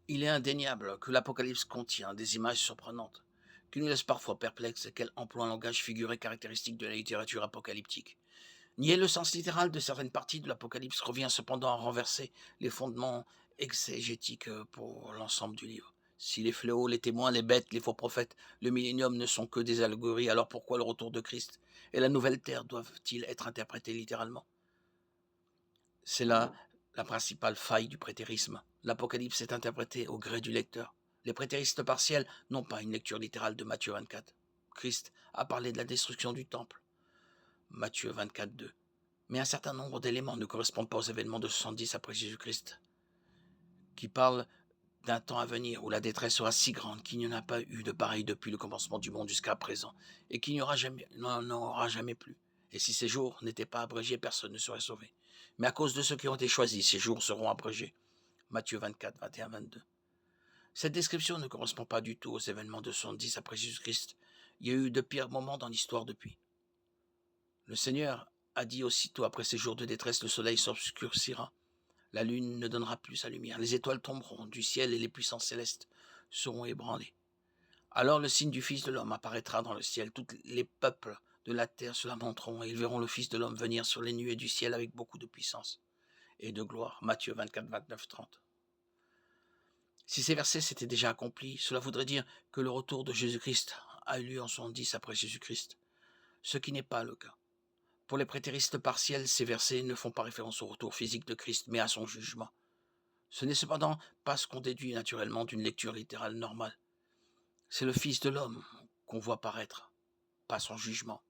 Il est indéniable que l'Apocalypse contient des images surprenantes, qui nous laissent parfois perplexes et qu'elle emploie un langage figuré caractéristique de la littérature apocalyptique. Nier le sens littéral de certaines parties de l'Apocalypse revient cependant à renverser les fondements exégétiques pour l'ensemble du livre. Si les fléaux, les témoins, les bêtes, les faux prophètes, le millénium ne sont que des allégories, alors pourquoi le retour de Christ et la nouvelle terre doivent-ils être interprétés littéralement? C'est là la principale faille du prétérisme. L'Apocalypse est interprété au gré du lecteur. Les prétéristes partiels n'ont pas une lecture littérale de Matthieu 24. Christ a parlé de la destruction du temple, Matthieu 24, 2. Mais un certain nombre d'éléments ne correspondent pas aux événements de 70 après Jésus-Christ, qui parlent d'un temps à venir où la détresse sera si grande qu'il n'y en a pas eu de pareil depuis le commencement du monde jusqu'à présent, et qu'il n'y aura jamais, n'en aura jamais plus. Et si ces jours n'étaient pas abrégés, personne ne serait sauvé. Mais à cause de ceux qui ont été choisis, ces jours seront abrégés. Matthieu 24, 21, 22. Cette description ne correspond pas du tout aux événements de 70 après Jésus-Christ. Il y a eu de pires moments dans l'histoire depuis. Le Seigneur a dit aussitôt après ces jours de détresse, le soleil s'obscurcira, la lune ne donnera plus sa lumière, les étoiles tomberont du ciel et les puissances célestes seront ébranlées. Alors le signe du Fils de l'homme apparaîtra dans le ciel, tous les peuples de la terre se lamenteront et ils verront le Fils de l'homme venir sur les nuées du ciel avec beaucoup de puissance et de gloire. Matthieu 24, 29, 30. Si ces versets s'étaient déjà accomplis, cela voudrait dire que le retour de Jésus-Christ a eu lieu en 70 après Jésus-Christ, ce qui n'est pas le cas. Pour les prétéristes partiels, ces versets ne font pas référence au retour physique de Christ, mais à son jugement. Ce n'est cependant pas ce qu'on déduit naturellement d'une lecture littérale normale. C'est le Fils de l'homme qu'on voit paraître, pas son jugement.